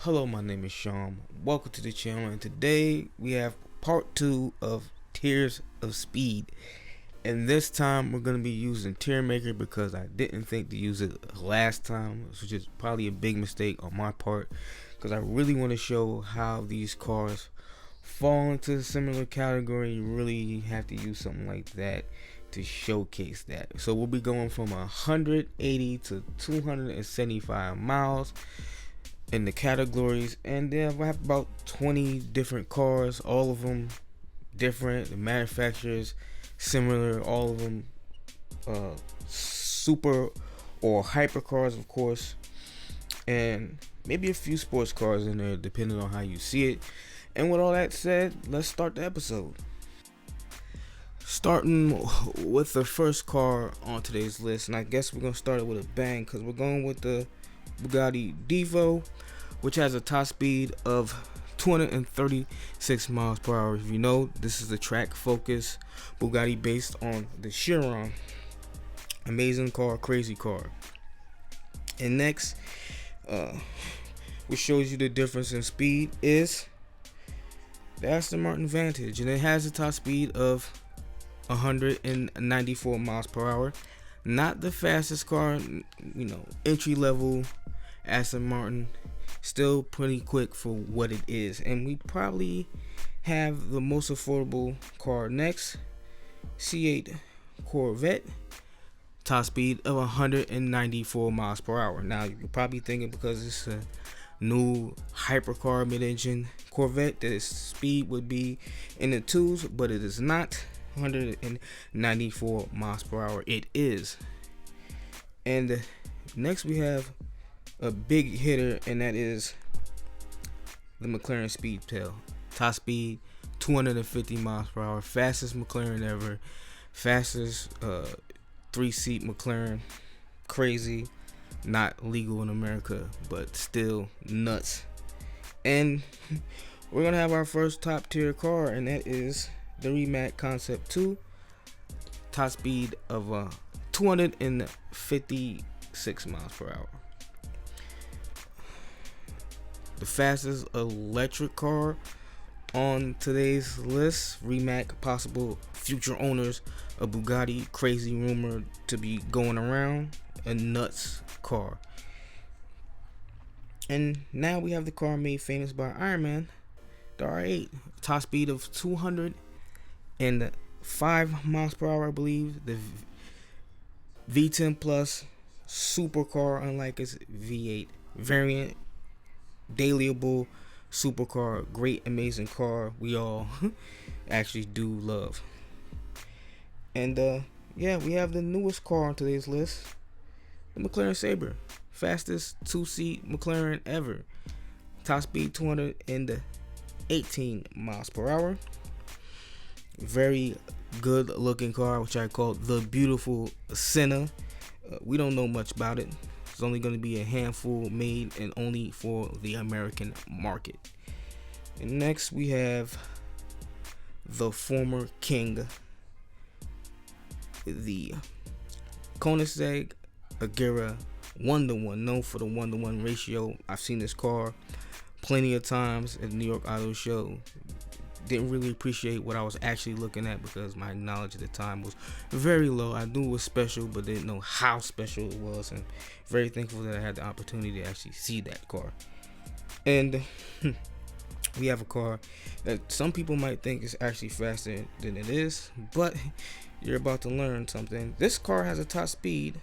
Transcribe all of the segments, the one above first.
Hello, my name is Sean. Welcome to the channel, and today we have part 2 of Tiers of Speed. And this time we're going to be using Tier Maker because I didn't think to use it last time, which is probably a big mistake on my part, because I really want to show how these cars fall into a similar category. You really have to use something like that to showcase that. So we'll be going from 180 to 275 miles in the categories, and then we have about 20 different cars, all of them different, the manufacturers similar, all of them super or hyper cars, of course, and maybe a few sports cars in there depending on how you see it. And with all that said, let's start the episode. Starting with the first car on today's list, and I guess we're gonna start it with a bang because we're going with the Bugatti Divo, which has a top speed of 236 miles per hour. If you know, this is the track focus Bugatti based on the Chiron. Amazing car, crazy car. And next, which shows you the difference in speed, is the Aston Martin Vantage, and it has a top speed of 194 miles per hour. Not the fastest car, entry level Aston Martin, still pretty quick for what it is. And we probably have the most affordable car next, C8 Corvette, top speed of 194 miles per hour. Now you're probably thinking, because it's a new hypercar mid-engine Corvette, that its speed would be in the twos, but it is not. 194 miles per hour it is. And next we have a big hitter, and that is the McLaren Speedtail, top speed 250 miles per hour, fastest McLaren ever, fastest 3-seat McLaren. Crazy, not legal in America, but still nuts. And we're gonna have our first top tier car, and that is the Rimac Concept 2, top speed of 256 miles per hour. The fastest electric car on today's list, Rimac, possible future owners of Bugatti, crazy rumor to be going around, a nuts car. And now we have the car made famous by Iron Man, the R8, top speed of 205 miles per hour, I believe. The V10 Plus supercar, unlike its V8 variant, dailyable supercar, great, amazing car we all actually do love. And yeah, we have the newest car on today's list, the McLaren Sabre, fastest 2-seat McLaren ever, top speed 218 miles per hour. Very good looking car, which I call the beautiful Senna. We don't know much about it. It's only going to be a handful made, and only for the American market. And next we have the former king, the Koenigsegg Agera 1-to-1, known for the 1-to-1 ratio. I've seen this car plenty of times at the New York Auto Show. Didn't really appreciate what I was actually looking at because my knowledge at the time was very low. I knew it was special, but didn't know how special it was, and very thankful that I had the opportunity to actually see that car. And we have a car that some people might think is actually faster than it is, but you're about to learn something. This car has a top speed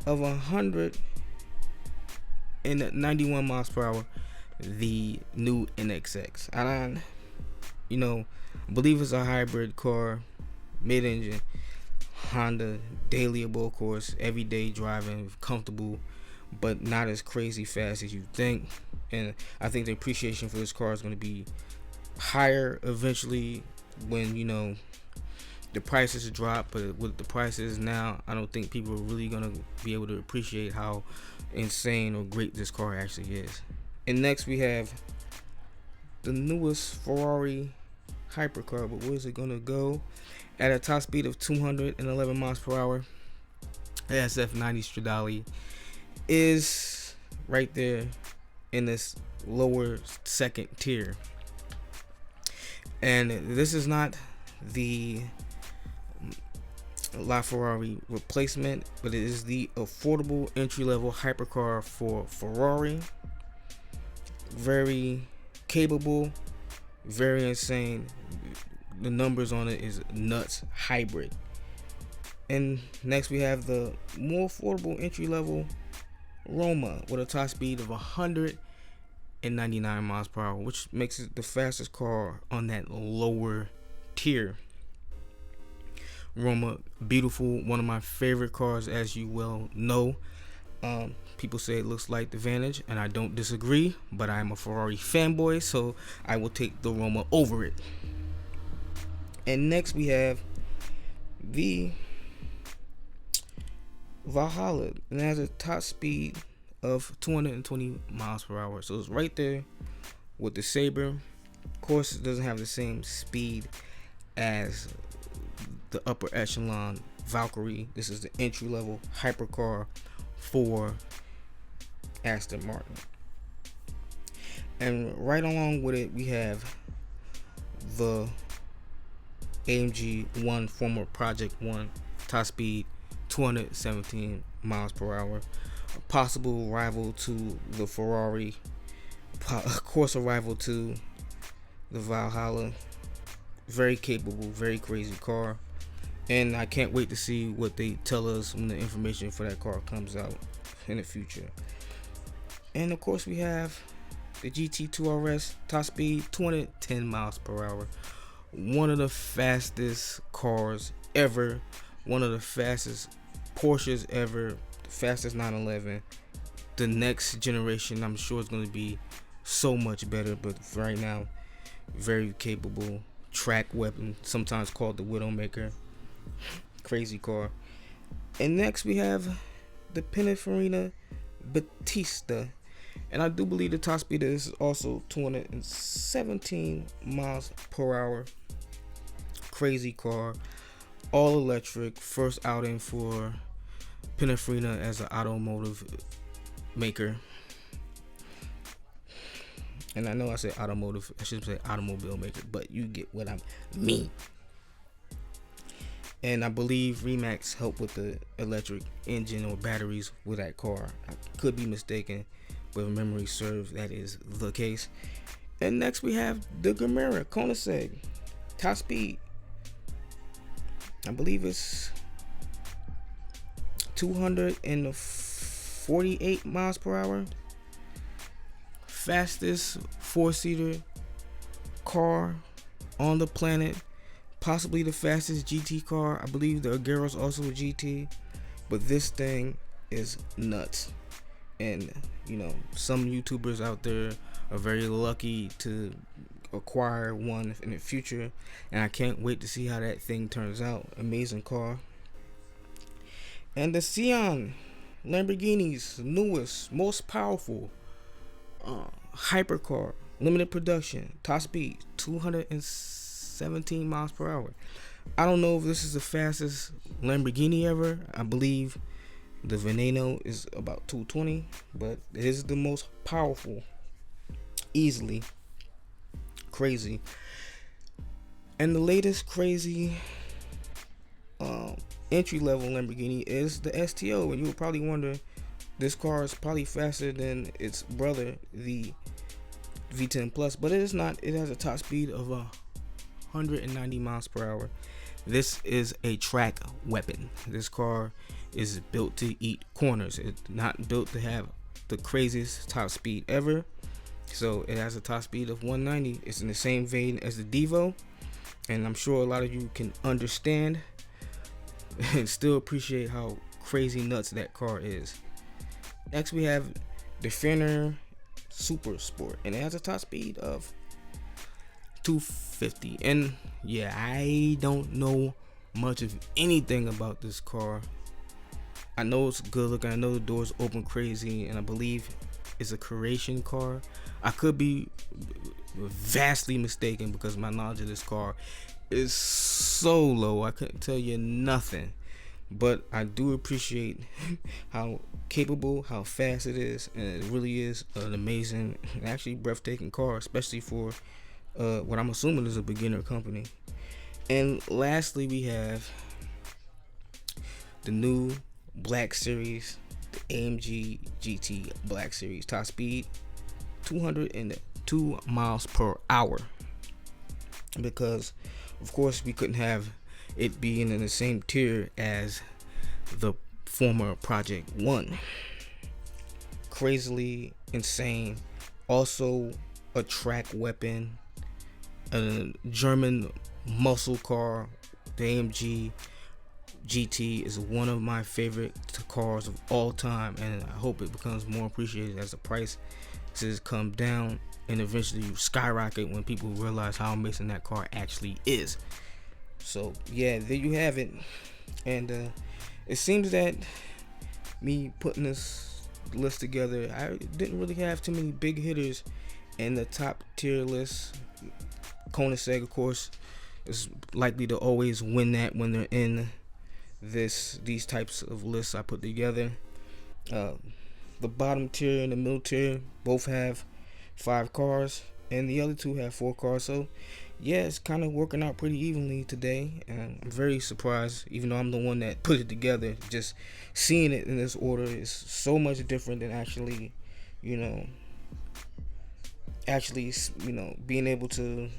of 191 miles per hour, the new NXX. And I believe it's a hybrid car, mid-engine, Honda, dailyable, of course, everyday driving, comfortable, but not as crazy fast as you think. And I think the appreciation for this car is going to be higher eventually when the prices drop. But with the prices now, I don't think people are really going to be able to appreciate how insane or great this car actually is. And next we have the newest Ferrari Hyper Car, but where's it gonna go? At a top speed of 211 miles per hour, the SF90 Stradale is right there in this lower second tier. And this is not the LaFerrari replacement, but it is the affordable entry-level hypercar for Ferrari. Very capable, very insane. The numbers on it is nuts. Hybrid. And next we have the more affordable entry-level Roma with a top speed of 199 miles per hour, which makes it the fastest car on that lower tier. Roma, beautiful, one of my favorite cars, as you well know. People say it looks like the Vantage, and I don't disagree, but I'm a Ferrari fanboy, so I will take the Roma over it. And next we have the Valhalla, and it has a top speed of 220 miles per hour, so it's right there with the Sabre. Of course, it doesn't have the same speed as the upper echelon Valkyrie. This is the entry level hypercar for Aston Martin. And right along with it, we have the AMG 1, former Project 1, top speed 217 miles per hour. A possible rival to the Ferrari, of course, a rival to the Valhalla. Very capable, very crazy car. And I can't wait to see what they tell us when the information for that car comes out in the future. And of course, we have the Gt2 Rs Top Speed 210 miles per hour. One of the fastest cars ever. One of the fastest Porsches ever. The fastest 911. The next generation, I'm sure, is going to be so much better. But right now, very capable track weapon, sometimes called the Widowmaker. Crazy car. And next we have the Pininfarina Battista, and I do believe the top speed is also 217 miles per hour. Crazy car, all electric, first outing for Pininfarina as an automotive maker. And I know I said automotive, I should say automobile maker, but you get what I mean. And I believe Remax helped with the electric engine or batteries with that car. I could be mistaken, but if memory serves, that is the case. And next we have the Gumera Kona top speed. I believe it's 248 miles per hour. Fastest four-seater car on the planet. Possibly the fastest GT car. I believe the Agera is also a GT, but this thing is nuts. And you know, some YouTubers out there are very lucky to acquire one in the future, and I can't wait to see how that thing turns out. Amazing car. And the Sion, Lamborghini's newest, most powerful hypercar, limited production, top speed 217 miles per hour. I don't know if this is the fastest Lamborghini ever. I believe the Veneno is about 220, but it is the most powerful, easily. Crazy. And the latest crazy entry level Lamborghini is the STO, and you would probably wonder, this car is probably faster than its brother, the V10 Plus, but it is not. It has a top speed of 190 miles per hour. This is a track weapon. This car is built to eat corners. It's not built to have the craziest top speed ever. So it has a top speed of 190. It's in the same vein as the Divo, and I'm sure a lot of you can understand and still appreciate how crazy nuts that car is. Next we have Defender Super Sport, and it has a top speed of 250. And yeah, I don't know much of anything about this car. I know it's good looking, I know the doors open crazy, and I believe it's a Croatian car. I could be vastly mistaken because my knowledge of this car is so low, I couldn't tell you nothing. but I do appreciate how capable, how fast it is, and it really is an amazing, actually breathtaking car, especially for what I'm assuming is a beginner company. And lastly, we have the new Black Series, the AMG GT Black Series Top Speed, 202 miles per hour. Because, of course, we couldn't have it being in the same tier as the former Project 1. Crazily insane. Also a track weapon, a German muscle car. The AMG GT is one of my favorite cars of all time, and I hope it becomes more appreciated as the price has come down and eventually skyrocket when people realize how amazing that car actually is. So yeah, there you have it. And it seems that me putting this list together, I didn't really have too many big hitters in the top tier list. Kona, of course, is likely to always win that when they're in these types of lists I put together. The bottom tier and the middle tier both have 5 cars, and the other 2 have 4 cars. So yeah, it's kind of working out pretty evenly today, and I'm very surprised, even though I'm the one that put it together. Just seeing it in this order is so much different than actually being able to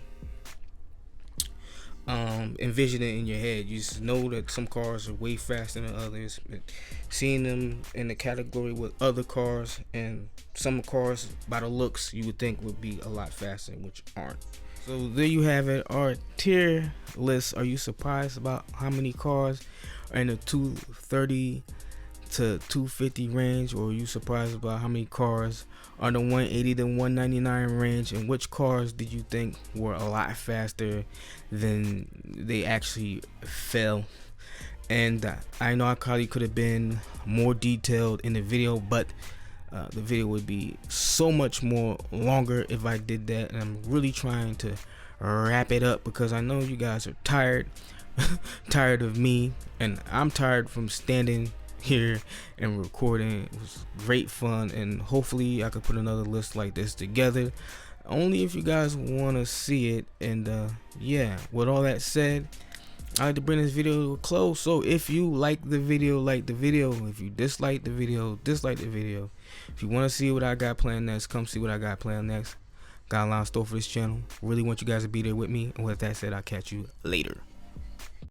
envision it in your head. You just know that some cars are way faster than others, but seeing them in the category with other cars, and some cars by the looks you would think would be a lot faster, which aren't. So there you have it, our tier list. Are you surprised about how many cars are in the 230 to 250 range, or are you surprised about how many cars are in the 180 to 199 range, and which cars did you think were a lot faster than they actually fell? And I know I probably could have been more detailed in the video, but the video would be so much more longer if I did that, and I'm really trying to wrap it up because I know you guys are tired tired of me, and I'm tired from standing here and recording. It was great fun, and hopefully I could put another list like this together, only if you guys want to see it. And yeah, with all that said, I like to bring this video to a close. So if you like the video, like the video. If you dislike the video, dislike the video. If you want to see what I got planned next, come see what I got planned next. Got a lot of stuff for this channel. Really want you guys to be there with me. And with that said, I'll catch you later.